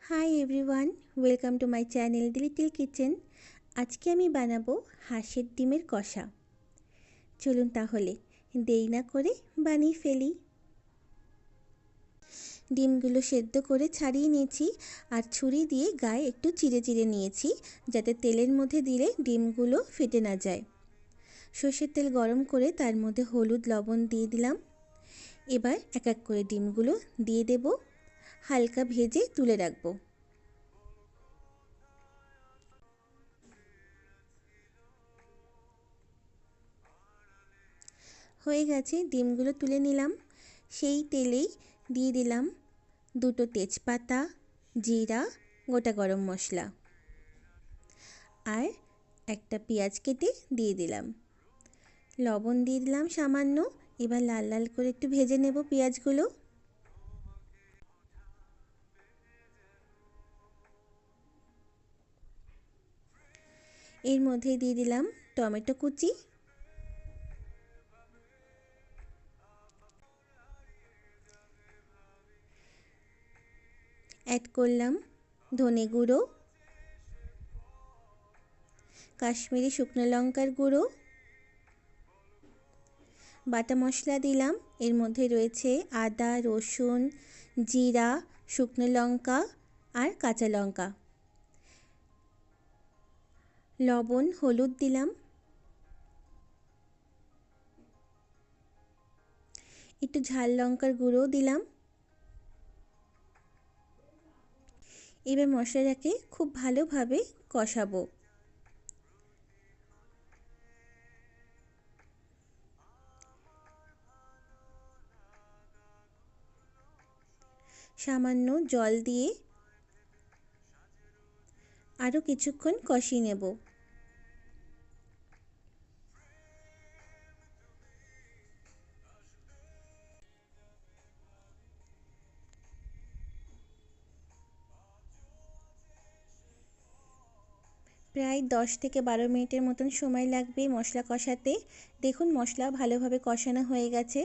Hi everyone, welcome to my channel the little kitchen. আজকে আমি বানাবো হাঁসের ডিমের কষা। চলুন তাহলে দেরি না করে বানিয়ে ফেলি। ডিমগুলো সেদ্ধ করে ছাড়িয়ে নিয়েছি আর ছুরি দিয়ে গায়ে একটু চিড়ে চিড়ে নিয়েছি, যাতে তেলের মধ্যে দিলে ডিমগুলো ফেটে না যায়। সর্ষের তেল গরম করে তার মধ্যে হলুদ লবণ দিয়ে দিলাম। এবার এক এক করে ডিমগুলো দিয়ে দেব, হালকা ভেজে তুলে রাখবো। হয়ে গেছে, ডিমগুলো তুলে নিলাম। সেই তেলেই দিয়ে দিলাম দুটো তেজপাতা, জিরা, গোটা গরম মশলা আর একটা পেঁয়াজ কেটে দিয়ে দিলাম। লবণ দিয়ে দিলাম সামান্য। এবার লাল লাল করে একটু ভেজে নেব পেঁয়াজগুলো। এর মধ্যে দিয়ে দিলাম টমেটো কুচি, অ্যাড করলাম ধনে গুঁড়ো, কাশ্মীরি শুকনো লঙ্কার গুঁড়ো, বাটা মশলা দিলাম। এর মধ্যে রয়েছে আদা, রসুন, জিরা, শুকনো লঙ্কা আর কাঁচা লঙ্কা। লবণ, হলুদ দিলাম, একটু ঝাল লঙ্কার গুঁড়ো দিলাম। এবার মশলাটাকে খুব ভালোভাবে কষাবো। সামান্য জল দিয়ে আরও কিছুক্ষণ কষিয়ে নেব। প্রায় 10 থেকে 12 মিনিটের মতন সময় লাগবে মশলা কষাতে। দেখুন মশলা ভালোভাবে কষানো হয়ে গেছে,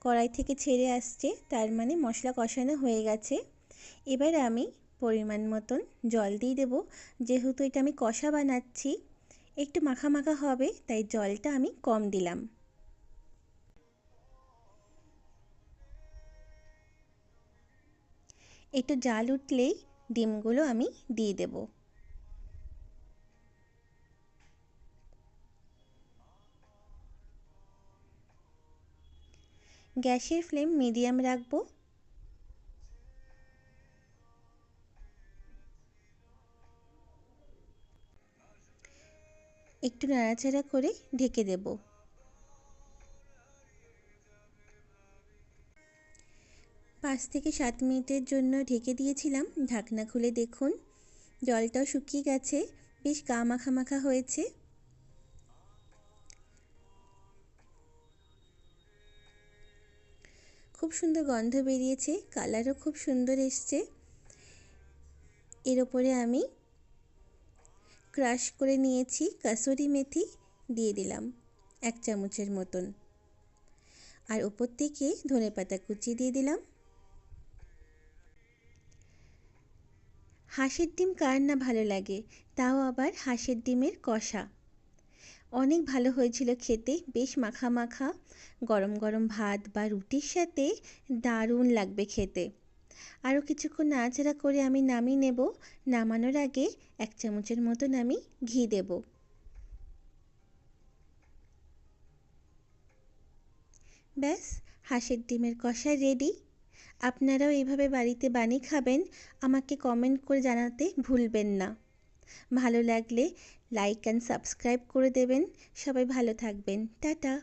কড়াই থেকে ছেড়ে আসছে, তার মানে মশলা কষানো হয়ে গেছে। এবার আমি পরিমাণ মতন জল দিয়ে দেব। যেহেতু এটা আমি কষা বানাচ্ছি, একটু মাখা মাখা হবে, তাই জলটা আমি কম দিলাম। একটু জাল উঠলেই ডিমগুলো আমি দিয়ে দেব। গ্যাসের ফ্লেম মিডিয়াম রাখবো। একটু নাড়াচাড়া করে ঢেকে দেব। 5 থেকে 7 মিনিটের জন্য ঢেকে দিয়েছিলাম। ঢাকনা খুলে দেখুন জলটাও শুকিয়ে গেছে, বেশ গা মাখা মাখা হয়েছে। খুব সুন্দর গন্ধ বেরিয়েছে, কালারও খুব সুন্দর এসছে। এর ওপরে আমি ক্রাশ করে নিয়েছি কাসুরি মেথি, দিয়ে দিলাম 1 চামচের মতন, আর ওপর থেকে ধনেপাতা কুচি দিয়ে দিলাম। হাঁসের ডিম কার না ভালো লাগে, তাও আবার হাঁসের ডিমের কষা। অনেক ভালো হয়েছিল খেতে, বেশ মাখা মাখা। গরম গরম ভাত বা রুটির সাথে দারুণ লাগবে খেতে। আরও কিছুক্ষণ নাড়াচাড়া করে আমি নামিয়ে নেব। নামানোর আগে 1 চামচের মতন আমি ঘি দেব। ব্যাস, হাঁসের ডিমের কষা রেডি। আপনারাও এইভাবে বাড়িতে বানিয়ে খাবেন। আমাকে কমেন্ট করে জানাতে ভুলবেন না। ভালো লাগলে লাইক অ্যান্ড সাবস্ক্রাইব করে দেবেন। সবাই ভালো থাকবেন। টাটা।